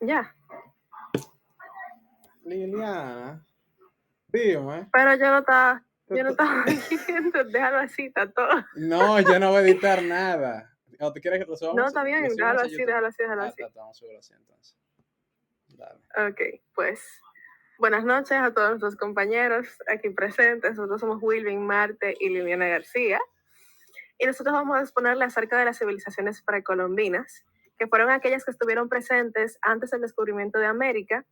Ya, Liliana, dime. pero yo tú- no tú- estaba viendo, déjalo así, está todo. No, yo no voy a editar nada. ¿O te quieres que No, está lo bien, subimos a YouTube? déjalo así. Vamos a subirlo así entonces. Dale. Ok, pues buenas noches a todos nuestros compañeros aquí presentes. Nosotros somos Wilvin Marte y Liliana García. Y nosotros vamos a exponerle acerca de las civilizaciones precolombinas, que fueron aquellas que estuvieron presentes antes del descubrimiento de América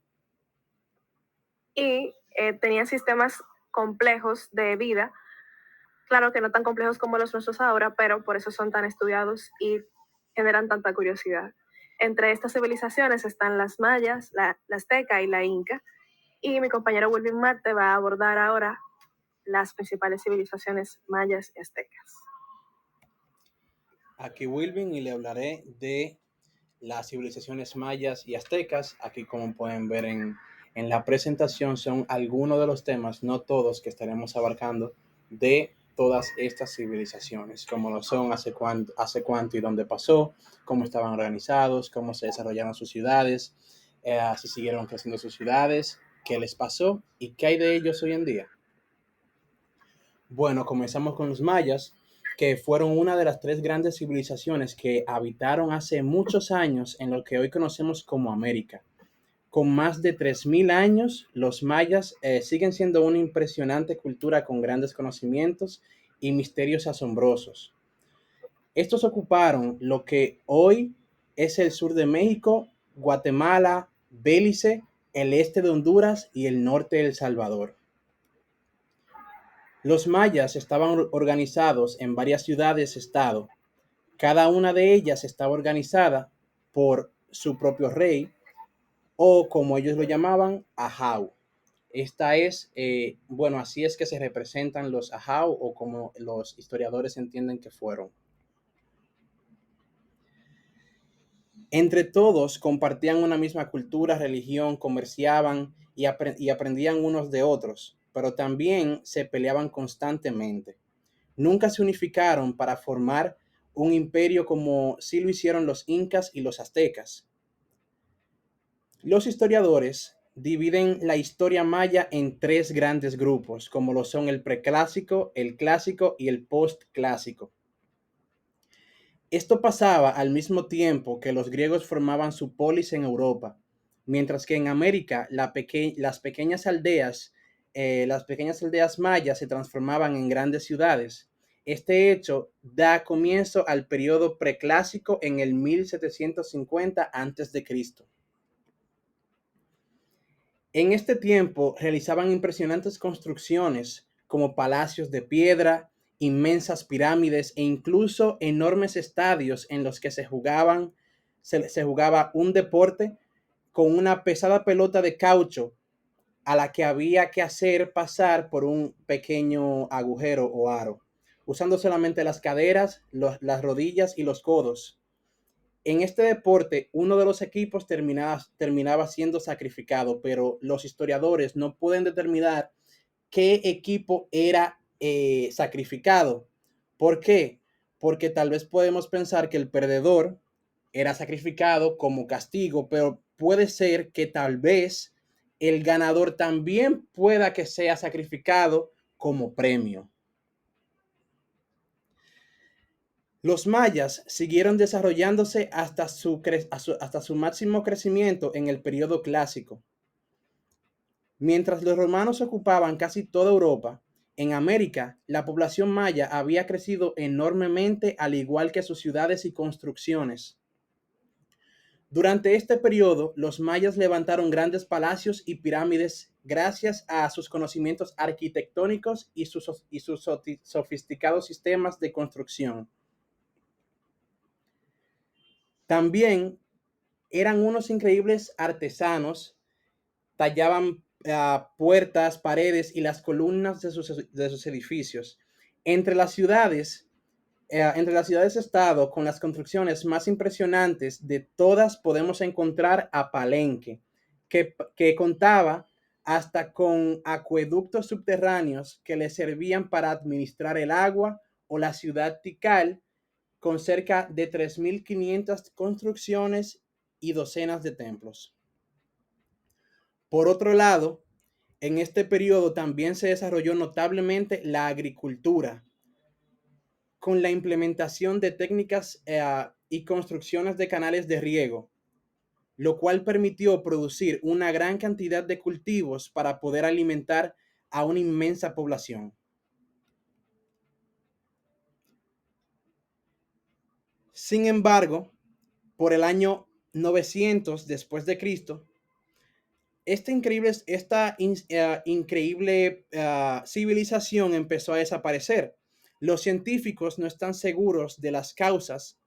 y tenían sistemas complejos de vida. Claro que no tan complejos como los nuestros ahora, pero por eso son tan estudiados y generan tanta curiosidad. Entre estas civilizaciones están las mayas, la azteca y la inca. Y mi compañero Wilvin Marte va a abordar ahora las principales civilizaciones mayas y aztecas. Aquí Wilvin y le hablaré de las civilizaciones mayas y aztecas. Aquí, como pueden ver en la presentación, son algunos de los temas, no todos, que estaremos abarcando de todas estas civilizaciones, como lo son, hace cuánto y dónde pasó, cómo estaban organizados, cómo se desarrollaron sus ciudades, si siguieron creciendo sus ciudades, qué les pasó y qué hay de ellos hoy en día. Bueno, comenzamos con los mayas, que fueron una de las tres grandes civilizaciones que habitaron hace muchos años en lo que hoy conocemos como América. Con más de 3.000 años, los mayas siguen siendo una impresionante cultura con grandes conocimientos y misterios asombrosos. Estos ocuparon lo que hoy es el sur de México, Guatemala, Belice, el este de Honduras y el norte de El Salvador. Los mayas estaban organizados en varias ciudades-estado. Cada una de ellas estaba organizada por su propio rey o, como ellos lo llamaban, ajau. Bueno, así es que se representan los ajau o como los historiadores entienden que fueron. Entre todos compartían una misma cultura, religión, comerciaban y aprendían unos de otros, pero también se peleaban constantemente. Nunca se unificaron para formar un imperio como sí lo hicieron los incas y los aztecas. Los historiadores dividen la historia maya en tres grandes grupos, como lo son el preclásico, el clásico y el postclásico. Esto pasaba al mismo tiempo que los griegos formaban su polis en Europa, mientras que en América las pequeñas aldeas mayas se transformaban en grandes ciudades. Este hecho da comienzo al periodo preclásico en el 1750 a.C. En este tiempo realizaban impresionantes construcciones como palacios de piedra, inmensas pirámides e incluso enormes estadios en los que se jugaba un deporte con una pesada pelota de caucho a la que había que hacer pasar por un pequeño agujero o aro, usando solamente las caderas, las rodillas y los codos. En este deporte, uno de los equipos terminaba siendo sacrificado, pero los historiadores no pueden determinar qué equipo era sacrificado. ¿Por qué? Porque tal vez podemos pensar que el perdedor era sacrificado como castigo, pero puede ser que tal vez el ganador también pueda que sea sacrificado como premio. Los mayas siguieron desarrollándose hasta su máximo crecimiento en el periodo clásico. Mientras los romanos ocupaban casi toda Europa, en América la población maya había crecido enormemente, al igual que sus ciudades y construcciones. Durante este periodo, los mayas levantaron grandes palacios y pirámides gracias a sus conocimientos arquitectónicos y sus sofisticados sistemas de construcción. También eran unos increíbles artesanos, tallaban puertas, paredes y las columnas de sus edificios. Entre las ciudades, estado, con las construcciones más impresionantes de todas, podemos encontrar a Palenque, que contaba hasta con acueductos subterráneos que le servían para administrar el agua, o la ciudad Tikal, con cerca de 3.500 construcciones y docenas de templos. Por otro lado, en este periodo también se desarrolló notablemente la agricultura, con la implementación de técnicas y construcciones de canales de riego, lo cual permitió producir una gran cantidad de cultivos para poder alimentar a una inmensa población. Sin embargo, por el año 900 después de Cristo, esta increíble civilización empezó a desaparecer. Los científicos no están seguros de las causas.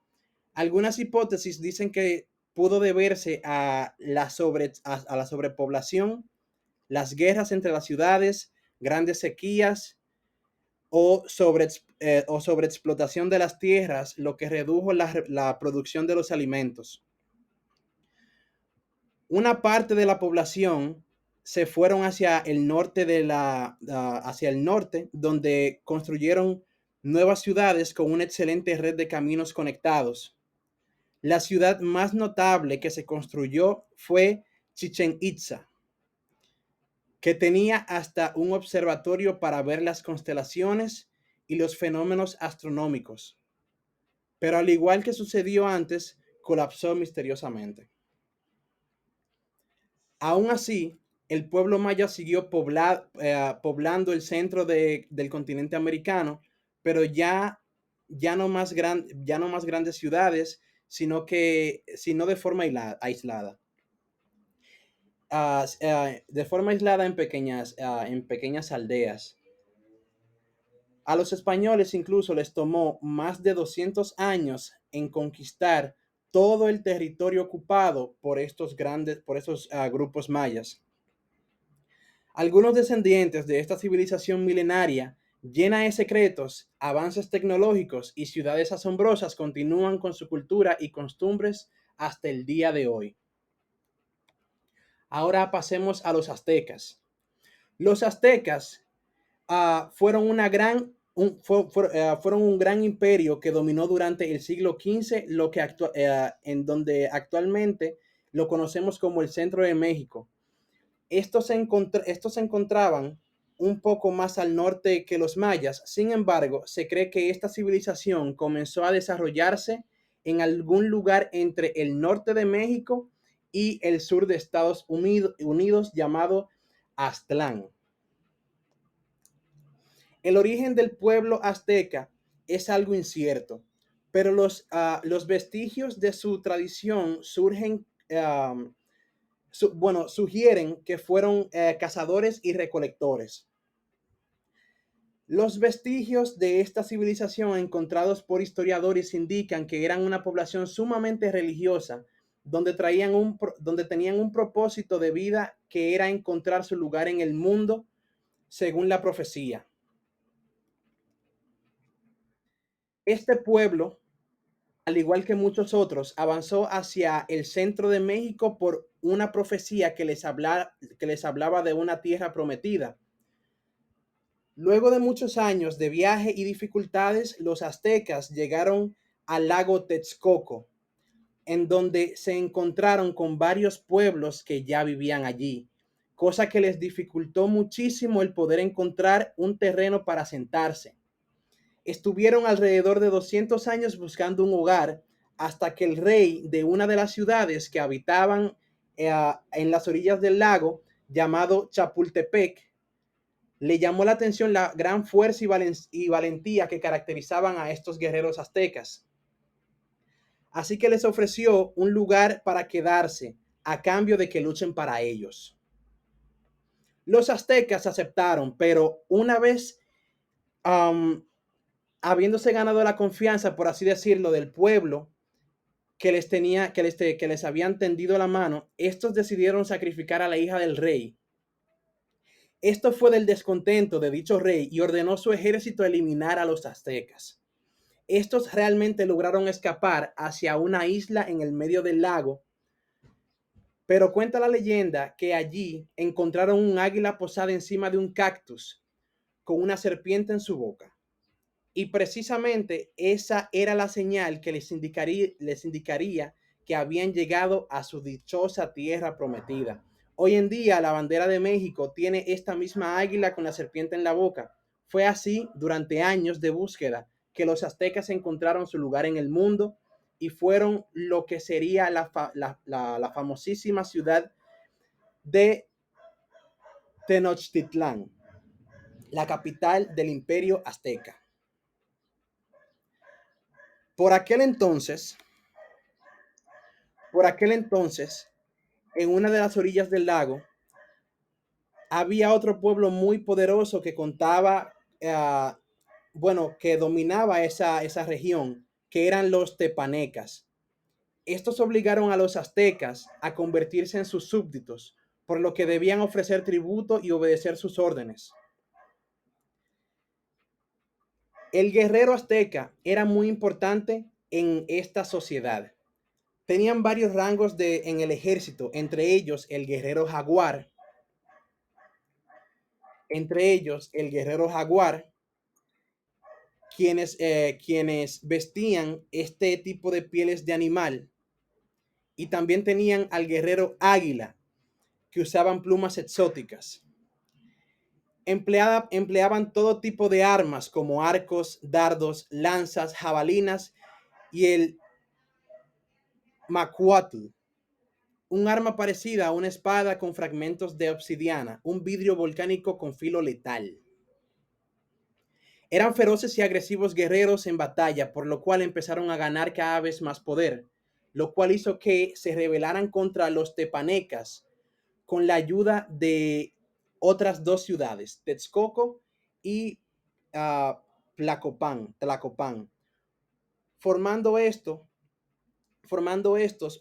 Algunas hipótesis dicen que pudo deberse a la sobrepoblación, las guerras entre las ciudades, grandes sequías o sobreexplotación de las tierras, lo que redujo la producción de los alimentos. Una parte de la población se fueron hacia el norte hacia el norte, donde construyeron nuevas ciudades con una excelente red de caminos conectados. La ciudad más notable que se construyó fue Chichén Itzá, que tenía hasta un observatorio para ver las constelaciones y los fenómenos astronómicos. Pero al igual que sucedió antes, colapsó misteriosamente. Aún así, el pueblo maya siguió poblando el centro del continente americano, pero ya no más grandes ciudades, sino de forma aislada. De forma aislada en pequeñas aldeas. A los españoles incluso les tomó más de 200 años en conquistar todo el territorio ocupado por estos grupos mayas. Algunos descendientes de esta civilización milenaria, llena de secretos, avances tecnológicos y ciudades asombrosas, continúan con su cultura y costumbres hasta el día de hoy. Ahora pasemos a los aztecas. Los aztecas fueron un gran imperio que dominó durante el siglo XV, en donde actualmente lo conocemos como el centro de México. Estos se encontraban un poco más al norte que los mayas. Sin embargo, se cree que esta civilización comenzó a desarrollarse en algún lugar entre el norte de México y el sur de Estados Unidos llamado Aztlán. El origen del pueblo azteca es algo incierto, pero los vestigios de su tradición sugieren que fueron cazadores y recolectores. Los vestigios de esta civilización encontrados por historiadores indican que eran una población sumamente religiosa, donde tenían un propósito de vida que era encontrar su lugar en el mundo según la profecía. Este pueblo, al igual que muchos otros, avanzó hacia el centro de México por una profecía que les hablaba de una tierra prometida. Luego de muchos años de viaje y dificultades, los aztecas llegaron al lago Texcoco, en donde se encontraron con varios pueblos que ya vivían allí, cosa que les dificultó muchísimo el poder encontrar un terreno para asentarse. Estuvieron alrededor de 200 años buscando un hogar hasta que el rey de una de las ciudades que habitaban en las orillas del lago, llamado Chapultepec, le llamó la atención la gran fuerza y valentía que caracterizaban a estos guerreros aztecas. Así que les ofreció un lugar para quedarse a cambio de que luchen para ellos. Los aztecas aceptaron, pero una vez habiéndose ganado la confianza, por así decirlo, del pueblo que les habían tendido la mano, estos decidieron sacrificar a la hija del rey. Esto fue del descontento de dicho rey y ordenó su ejército eliminar a los aztecas. Estos realmente lograron escapar hacia una isla en el medio del lago, pero cuenta la leyenda que allí encontraron un águila posada encima de un cactus con una serpiente en su boca. Y precisamente esa era la señal que les indicaría que habían llegado a su dichosa tierra prometida. Hoy en día la bandera de México tiene esta misma águila con la serpiente en la boca. Fue así durante años de búsqueda que los aztecas encontraron su lugar en el mundo y fueron lo que sería la famosísima ciudad de Tenochtitlán, la capital del imperio azteca. Por aquel entonces, en una de las orillas del lago, había otro pueblo muy poderoso que contaba, que dominaba esa región, que eran los tepanecas. Estos obligaron a los aztecas a convertirse en sus súbditos, por lo que debían ofrecer tributo y obedecer sus órdenes. El guerrero azteca era muy importante en esta sociedad. Tenían varios rangos en el ejército, entre ellos el guerrero jaguar, quienes vestían este tipo de pieles de animal, y también tenían al guerrero águila, que usaban plumas exóticas. Empleaban todo tipo de armas como arcos, dardos, lanzas, jabalinas y el macuatl, un arma parecida a una espada con fragmentos de obsidiana, un vidrio volcánico con filo letal. Eran feroces y agresivos guerreros en batalla, por lo cual empezaron a ganar cada vez más poder, lo cual hizo que se rebelaran contra los tepanecas con la ayuda de otras dos ciudades, Texcoco y Tlacopan, formando estos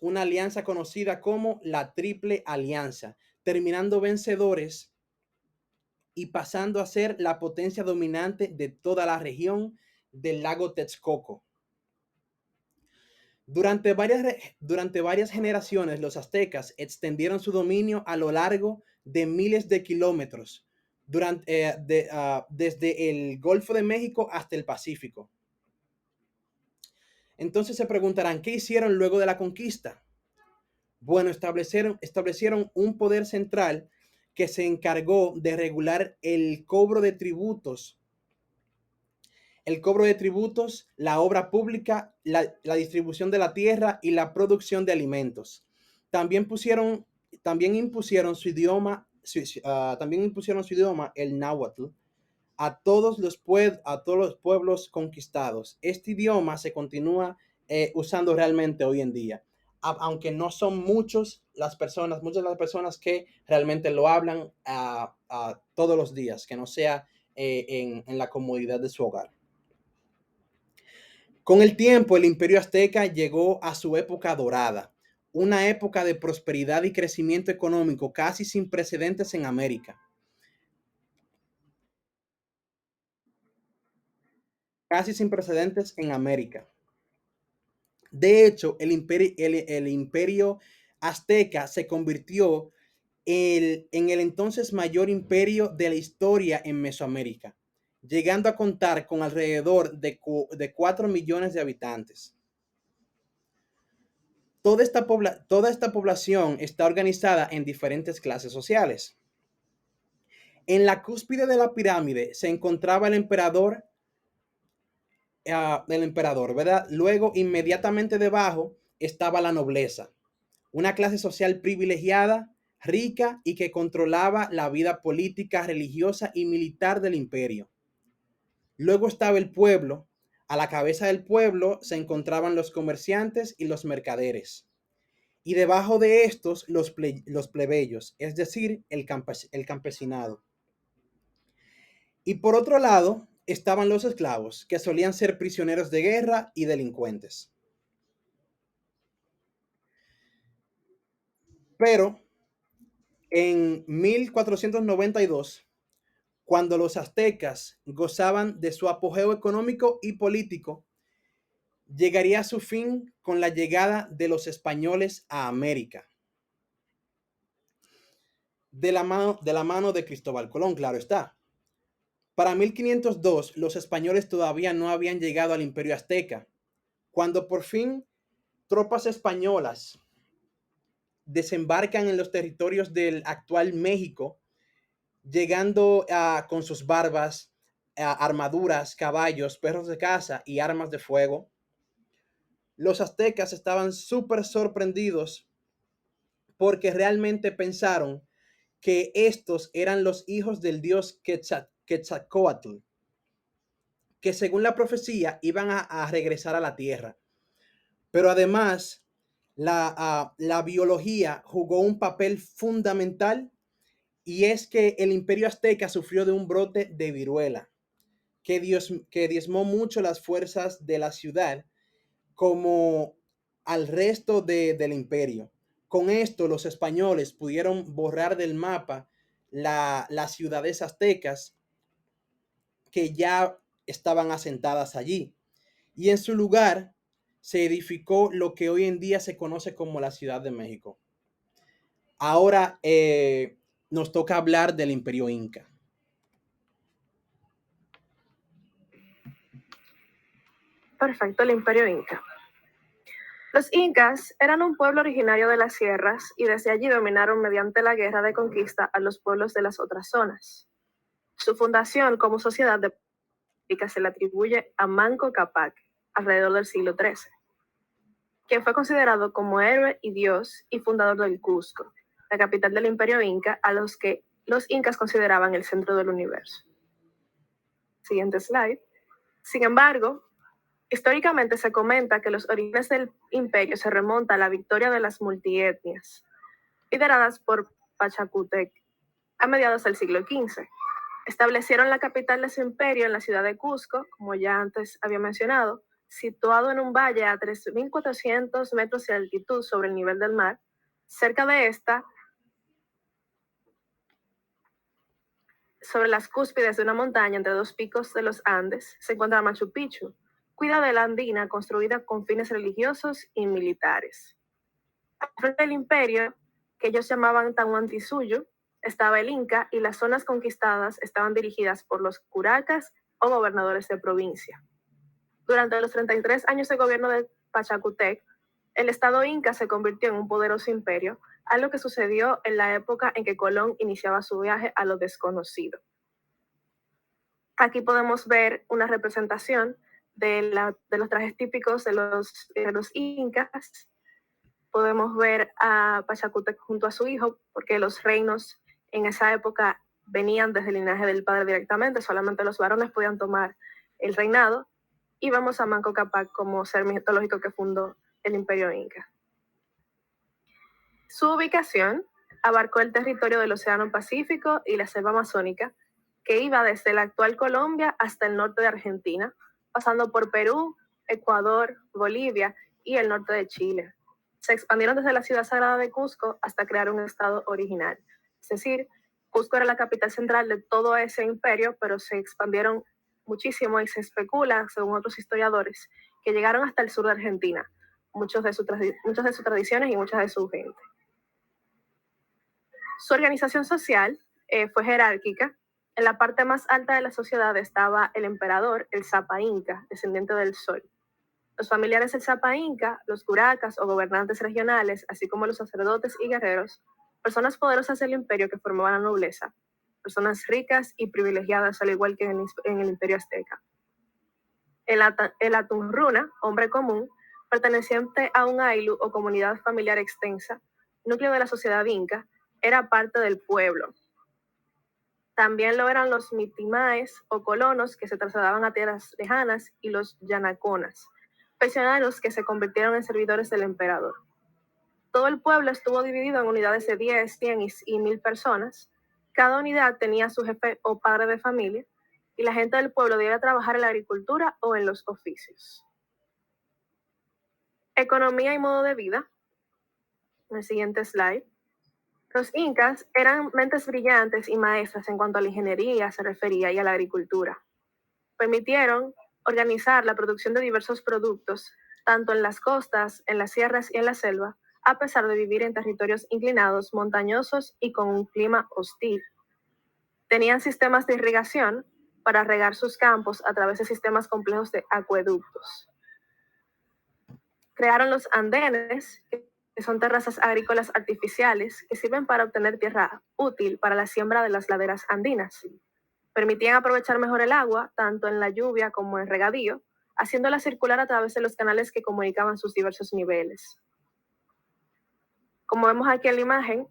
una alianza conocida como la Triple Alianza, terminando vencedores y pasando a ser la potencia dominante de toda la región del lago Texcoco. Durante varias generaciones, los aztecas extendieron su dominio a lo largo de miles de kilómetros, desde el Golfo de México hasta el Pacífico. Entonces se preguntarán, ¿qué hicieron luego de la conquista? Bueno, establecieron un poder central que se encargó de regular el cobro de tributos, la obra pública, la distribución de la tierra y la producción de alimentos. También impusieron su idioma, el náhuatl, a todos los pueblos conquistados. Este idioma se continúa usando realmente hoy en día, aunque no son muchas de las personas que realmente lo hablan todos los días, que no sea en la comodidad de su hogar. Con el tiempo, el Imperio Azteca llegó a su época dorada, una época de prosperidad y crecimiento económico casi sin precedentes en América. De hecho, el imperio azteca se convirtió en el entonces mayor imperio de la historia en Mesoamérica, llegando a contar con alrededor de 4 millones de habitantes. Toda esta población está organizada en diferentes clases sociales. En la cúspide de la pirámide se encontraba el emperador, ¿verdad? Luego, inmediatamente debajo, estaba la nobleza, una clase social privilegiada, rica y que controlaba la vida política, religiosa y militar del imperio. Luego estaba el pueblo. A la cabeza del pueblo se encontraban los comerciantes y los mercaderes. Y debajo de estos los plebeyos, es decir, el campesinado. Y por otro lado estaban los esclavos, que solían ser prisioneros de guerra y delincuentes. Pero en 1492, cuando los aztecas gozaban de su apogeo económico y político, llegaría a su fin con la llegada de los españoles a América. De la mano de Cristóbal Colón, claro está. Para 1502, los españoles todavía no habían llegado al Imperio Azteca, cuando por fin tropas españolas desembarcan en los territorios del actual México, llegando con sus barbas, armaduras, caballos, perros de caza y armas de fuego. Los aztecas estaban súper sorprendidos porque realmente pensaron que estos eran los hijos del dios Quetzalcóatl, que según la profecía iban a regresar a la tierra. Pero además, la biología jugó un papel fundamental, y es que el imperio azteca sufrió de un brote de viruela que diezmó mucho las fuerzas de la ciudad como al resto del imperio. Con esto, los españoles pudieron borrar del mapa las ciudades aztecas que ya estaban asentadas allí. Y en su lugar se edificó lo que hoy en día se conoce como la Ciudad de México. Ahora nos toca hablar del Imperio Inca. Perfecto, el Imperio Inca. Los incas eran un pueblo originario de las sierras y desde allí dominaron mediante la guerra de conquista a los pueblos de las otras zonas. Su fundación como sociedad de se le atribuye a Manco Cápac alrededor del siglo XIII, quien fue considerado como héroe y dios y fundador del Cusco, la capital del Imperio Inca, a los que los incas consideraban el centro del universo. Siguiente slide. Sin embargo, históricamente se comenta que los orígenes del imperio se remontan a la victoria de las multietnias, lideradas por Pachacútec, a mediados del siglo XV. Establecieron la capital de su imperio en la ciudad de Cusco, como ya antes había mencionado, situado en un valle a 3.400 metros de altitud sobre el nivel del mar. Cerca de esta, sobre las cúspides de una montaña entre dos picos de los Andes, se encuentra Machu Picchu, ciudadela andina construida con fines religiosos y militares. Al frente del imperio, que ellos llamaban Tahuantinsuyo, estaba el Inca y las zonas conquistadas estaban dirigidas por los curacas o gobernadores de provincia. Durante los 33 años de gobierno de Pachacútec, el estado Inca se convirtió en un poderoso imperio, algo que sucedió en la época en que Colón iniciaba su viaje a lo desconocido. Aquí podemos ver una representación de los trajes típicos de los incas. Podemos ver a Pachacútec junto a su hijo, porque los reinos en esa época venían desde el linaje del padre directamente, solamente los varones podían tomar el reinado, y vemos a Manco Cápac como ser mitológico que fundó el Imperio Inca. Su ubicación abarcó el territorio del Océano Pacífico y la selva amazónica, que iba desde la actual Colombia hasta el norte de Argentina, pasando por Perú, Ecuador, Bolivia y el norte de Chile. Se expandieron desde la ciudad sagrada de Cusco hasta crear un estado original. Es decir, Cusco era la capital central de todo ese imperio, pero se expandieron muchísimo y se especula, según otros historiadores, que llegaron hasta el sur de Argentina, muchas de sus tradiciones y muchas de su gente. Su organización social fue jerárquica. En la parte más alta de la sociedad estaba el emperador, el Zapa Inca, descendiente del Sol. Los familiares del Zapa Inca, los curacas o gobernantes regionales, así como los sacerdotes y guerreros, personas poderosas del imperio que formaban la nobleza, personas ricas y privilegiadas, al igual que en el imperio azteca. El Atunruna, hombre común, perteneciente a un ailu o comunidad familiar extensa, núcleo de la sociedad inca, era parte del pueblo. También lo eran los mitimaes o colonos que se trasladaban a tierras lejanas y los yanaconas, pensionados que se convirtieron en servidores del emperador. Todo el pueblo estuvo dividido en unidades de 10, 100 y 1000 personas. Cada unidad tenía su jefe o padre de familia y la gente del pueblo debía trabajar en la agricultura o en los oficios. Economía y modo de vida. En el siguiente slide. Los incas eran mentes brillantes y maestras en cuanto a la ingeniería se refería y a la agricultura. Permitieron organizar la producción de diversos productos, tanto en las costas, en las sierras y en la selva, a pesar de vivir en territorios inclinados, montañosos y con un clima hostil. Tenían sistemas de irrigación para regar sus campos a través de sistemas complejos de acueductos. Crearon los andenes, que que son terrazas agrícolas artificiales que sirven para obtener tierra útil para la siembra de las laderas andinas. Permitían aprovechar mejor el agua, tanto en la lluvia como en regadío, haciéndola circular a través de los canales que comunicaban sus diversos niveles. Como vemos aquí en la imagen,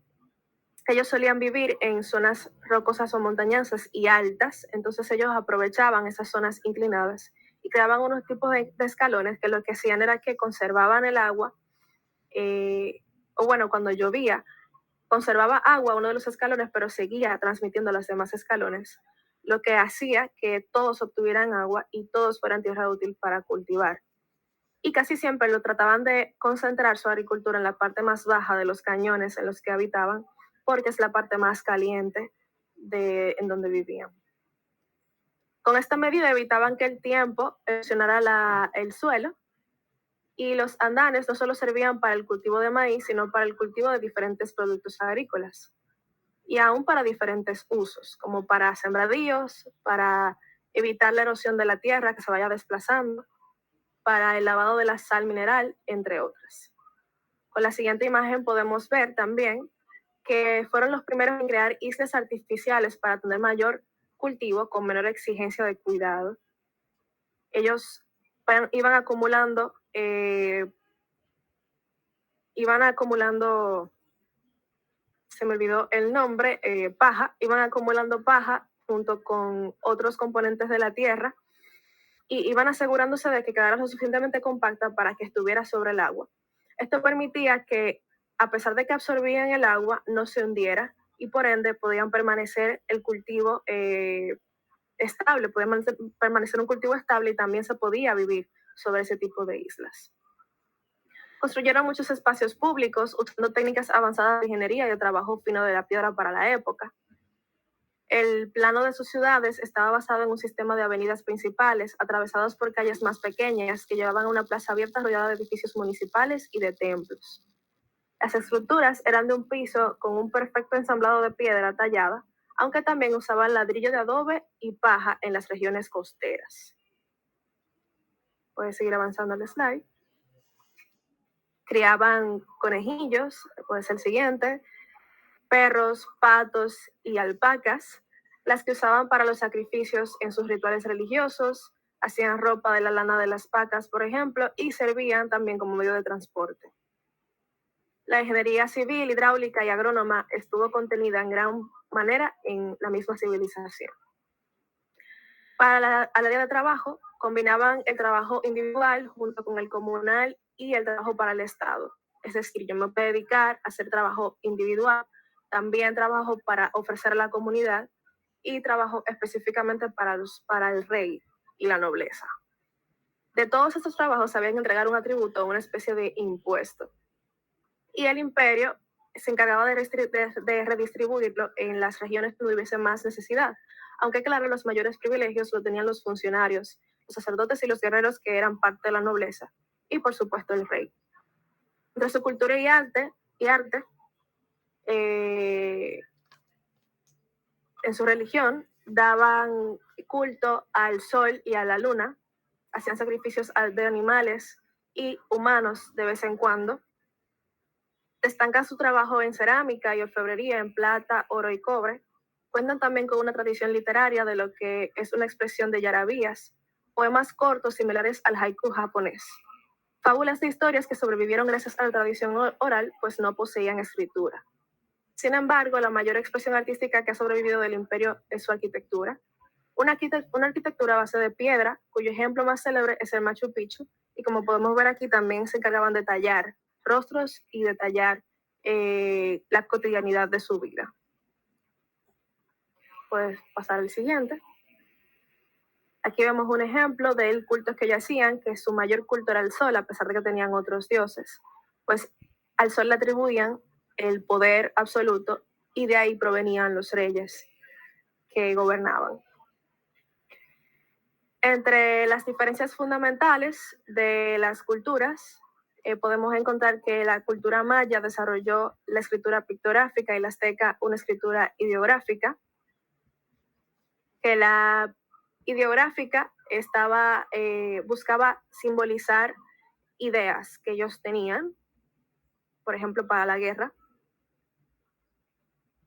ellos solían vivir en zonas rocosas o montañosas y altas, entonces ellos aprovechaban esas zonas inclinadas y creaban unos tipos de escalones que lo que hacían era que conservaban el agua, o bueno, cuando llovía, conservaba agua uno de los escalones, pero seguía transmitiendo a los demás escalones, lo que hacía que todos obtuvieran agua y todos fueran tierra útil para cultivar. Y casi siempre lo trataban de concentrar su agricultura en la parte más baja de los cañones en los que habitaban, porque es la parte más caliente en donde vivían. Con esta medida evitaban que el tiempo erosionara el suelo, y los andanes no solo servían para el cultivo de maíz, sino para el cultivo de diferentes productos agrícolas y aún para diferentes usos, como para sembradíos, para evitar la erosión de la tierra que se vaya desplazando, para el lavado de la sal mineral, entre otras. Con la siguiente imagen podemos ver también que fueron los primeros en crear islas artificiales para tener mayor cultivo con menor exigencia de cuidado. Ellos iban acumulando, se me olvidó el nombre, paja, iban acumulando paja junto con otros componentes de la tierra y iban asegurándose de que quedara lo suficientemente compacta para que estuviera sobre el agua. Esto permitía que, a pesar de que absorbían el agua, no se hundiera y por ende podían permanecer el cultivo estable, podía permanecer un cultivo estable y también se podía vivir sobre ese tipo de islas. Construyeron muchos espacios públicos usando técnicas avanzadas de ingeniería y de trabajo fino de la piedra para la época. El plano de sus ciudades estaba basado en un sistema de avenidas principales atravesadas por calles más pequeñas que llevaban a una plaza abierta rodeada de edificios municipales y de templos. Las estructuras eran de un piso con un perfecto ensamblado de piedra tallada, aunque también usaban ladrillo de adobe y paja en las regiones costeras. Puedes seguir avanzando el slide. Criaban conejillos, puede ser el siguiente, perros, patos y alpacas, las que usaban para los sacrificios en sus rituales religiosos, hacían ropa de la lana de las vacas, por ejemplo, y servían también como medio de transporte. La ingeniería civil, hidráulica y agrónoma estuvo contenida en gran manera en la misma civilización. Para el área de trabajo, combinaban el trabajo individual junto con el comunal y el trabajo para el Estado. Es decir, yo me puedo dedicar a hacer trabajo individual, también trabajo para ofrecer a la comunidad y trabajo específicamente para el rey y la nobleza. De todos estos trabajos sabían entregar un atributo, una especie de impuesto. Y el imperio se encargaba de redistribuirlo en las regiones donde hubiese más necesidad. Aunque claro, los mayores privilegios lo tenían los funcionarios, los sacerdotes y los guerreros que eran parte de la nobleza, y por supuesto el rey. Entre su cultura y arte en su religión daban culto al sol y a la luna, hacían sacrificios de animales y humanos de vez en cuando. Destacan su trabajo en cerámica y orfebrería en plata, oro y cobre. Cuentan también con una tradición literaria de lo que es una expresión de yarabías, poemas cortos similares al haiku japonés. Fábulas de historias que sobrevivieron gracias a la tradición oral, pues no poseían escritura. Sin embargo, la mayor expresión artística que ha sobrevivido del imperio es su arquitectura. Una arquitectura a base de piedra, cuyo ejemplo más célebre es el Machu Picchu, y como podemos ver aquí también se encargaban de tallar rostros y detallar la cotidianidad de su vida. Puedes pasar al siguiente. Aquí vemos un ejemplo del culto que ellos hacían, que su mayor culto era el sol, a pesar de que tenían otros dioses. Pues al sol le atribuían el poder absoluto y de ahí provenían los reyes que gobernaban. Entre las diferencias fundamentales de las culturas, podemos encontrar que la cultura maya desarrolló la escritura pictográfica y la azteca una escritura ideográfica, que la ideográfica buscaba simbolizar ideas que ellos tenían. por ejemplo, para la guerra.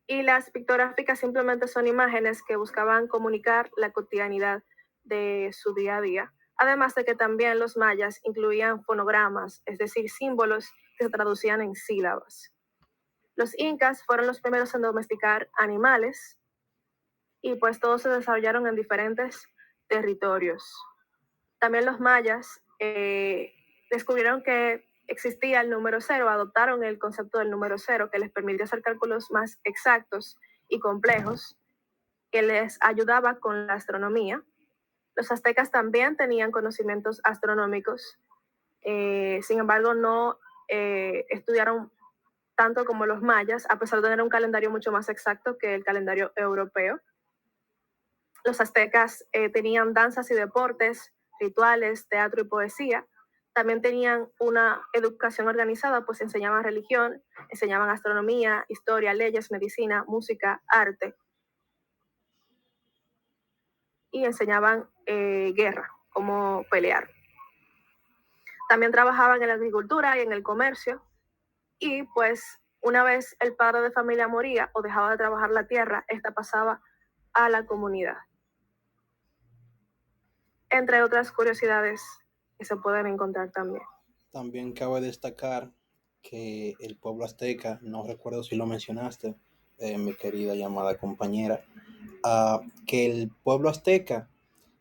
Y las pictográficas simplemente son imágenes que buscaban comunicar la cotidianidad de su día a día. Además de que también los mayas incluían fonogramas, es decir, símbolos que se traducían en sílabas. Los incas fueron los primeros en domesticar animales y pues todos se desarrollaron en diferentes territorios. También los mayas descubrieron que existía el número cero, adoptaron el concepto del número cero que les permitió hacer cálculos más exactos y complejos, que les ayudaba con la astronomía. Los aztecas también tenían conocimientos astronómicos, sin embargo no estudiaron tanto como los mayas, a pesar de tener un calendario mucho más exacto que el calendario europeo. Los aztecas tenían danzas y deportes, rituales, teatro y poesía. También tenían una educación organizada, pues enseñaban religión, enseñaban astronomía, historia, leyes, medicina, música, arte y enseñaban guerra, cómo pelear. También trabajaban en la agricultura y en el comercio y pues una vez el padre de familia moría o dejaba de trabajar la tierra, esta pasaba a la comunidad. Entre otras curiosidades que se pueden encontrar también. También cabe destacar que el pueblo azteca, no recuerdo si lo mencionaste, mi querida llamada compañera, que el pueblo azteca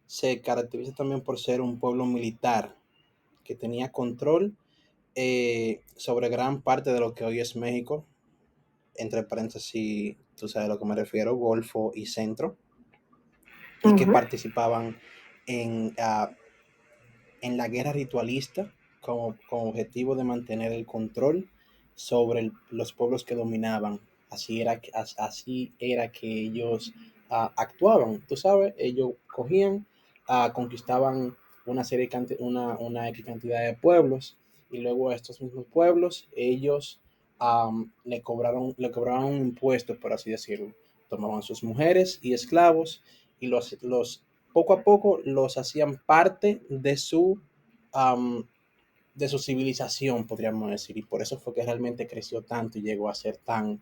se caracteriza también por ser un pueblo militar que tenía control sobre gran parte de lo que hoy es México, entre paréntesis, tú sabes a lo que me refiero, Golfo y Centro, y que participaban en, uh, en la guerra ritualista con objetivo de mantener el control sobre los pueblos que dominaban. Así era que ellos actuaban. Tú sabes, ellos cogían, conquistaban una X cantidad de pueblos y luego a estos mismos pueblos ellos le cobraban un impuesto, por así decirlo. Tomaban sus mujeres y esclavos y los poco a poco los hacían parte um, de su civilización, podríamos decir, y por eso fue que realmente creció tanto y llegó a ser tan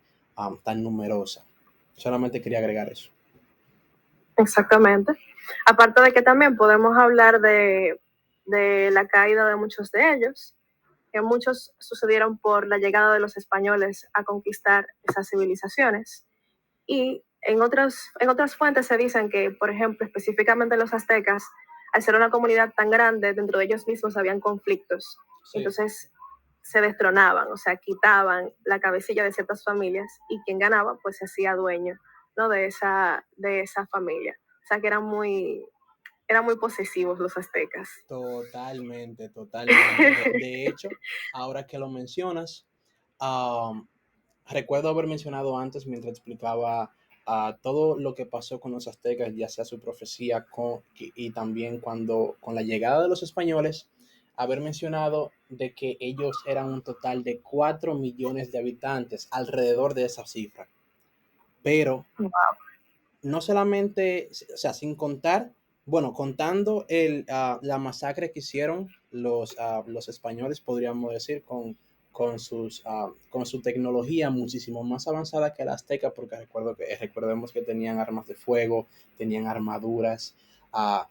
numerosa. Solamente quería agregar eso. Exactamente. Aparte de que también podemos hablar de la caída de muchos de ellos, que muchos sucedieron por la llegada de los españoles a conquistar esas civilizaciones. Y en otras fuentes se dicen que, por ejemplo, específicamente los aztecas, al ser una comunidad tan grande, dentro de ellos mismos habían conflictos. Sí. Entonces se destronaban, o sea, quitaban la cabecilla de ciertas familias y quien ganaba, pues se hacía dueño, ¿no? de esa familia. O sea, que eran muy posesivos los aztecas. Totalmente, totalmente. De hecho, ahora que lo mencionas, recuerdo haber mencionado antes mientras explicaba todo lo que pasó con los aztecas, ya sea su profecía y también con la llegada de los españoles, haber mencionado de que ellos eran un total de 4 millones de habitantes, alrededor de esa cifra. Pero wow. No solamente, o sea, sin contar, bueno, contando la masacre que hicieron los españoles, podríamos decir, con su tecnología muchísimo más avanzada que la azteca, porque recordemos que tenían armas de fuego, tenían armaduras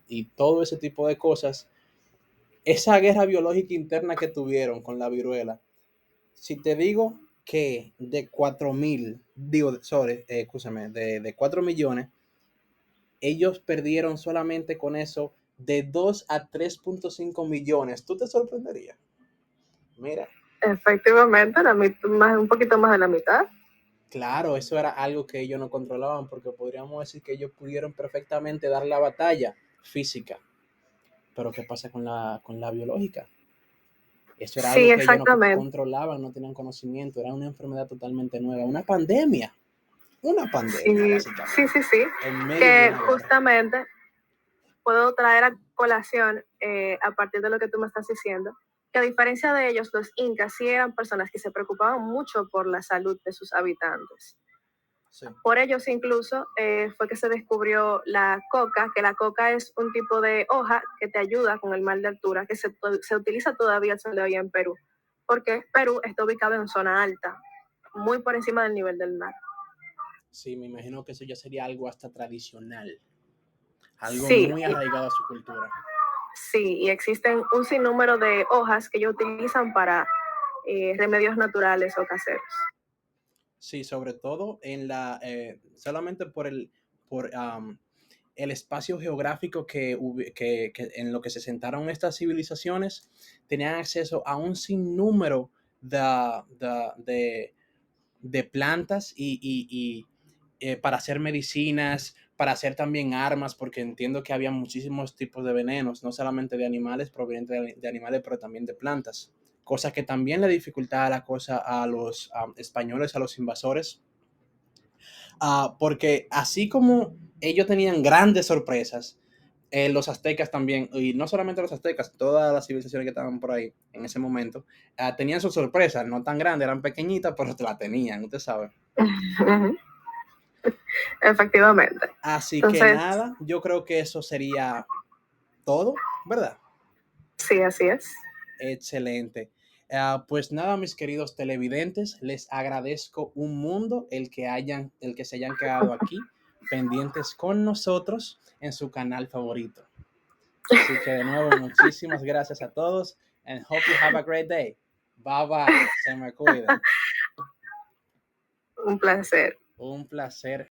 y todo ese tipo de cosas. Esa guerra biológica interna que tuvieron con la viruela, si te digo que de 4 millones, ellos perdieron solamente con eso de 2 a 3.5 millones. ¿Tú te sorprenderías? Mira. Efectivamente, un poquito más de la mitad. Claro, eso era algo que ellos no controlaban, porque podríamos decir que ellos pudieron perfectamente dar la batalla física. Pero ¿qué pasa con la biológica? Eso era algo Sí, que ellos no controlaban, no tenían conocimiento, era una enfermedad totalmente nueva, una pandemia, sí, básicamente. Sí. Que justamente puedo traer a colación, a partir de lo que tú me estás diciendo, que a diferencia de ellos, los incas sí eran personas que se preocupaban mucho por la salud de sus habitantes. Sí. Por ellos incluso fue que se descubrió la coca, que la coca es un tipo de hoja que te ayuda con el mal de altura, que se utiliza todavía el sol de hoy en Perú. porque Perú está ubicado en zona alta, muy por encima del nivel del mar. Sí, me imagino que eso ya sería algo hasta tradicional, algo Sí, muy arraigado a su cultura. sí, y existen un sinnúmero de hojas que ellos utilizan para remedios naturales o caseros. Sí, sobre todo en solamente por el espacio geográfico que en lo que se sentaron estas civilizaciones, tenían acceso a un sinnúmero de, de, de, de plantas para hacer medicinas, para hacer también armas, porque entiendo que había muchísimos tipos de venenos, no solamente de animales, provenientes de animales, pero también de plantas. Cosa que también le dificultaba la cosa a los españoles, a los invasores, porque así como ellos tenían grandes sorpresas, los aztecas también, y no solamente los aztecas, todas las civilizaciones que estaban por ahí en ese momento, tenían sus sorpresas, no tan grandes, eran pequeñitas, pero la tenían, usted sabe. Efectivamente. Así que Entonces, nada, yo creo que eso sería todo, ¿verdad? sí, así es. Excelente. Pues nada, mis queridos televidentes, les agradezco un mundo el que se hayan quedado aquí pendientes con nosotros en su canal favorito. Así que de nuevo, muchísimas gracias a todos and hope you have a great day. Bye bye. Se me cuidan. Un placer. Un placer.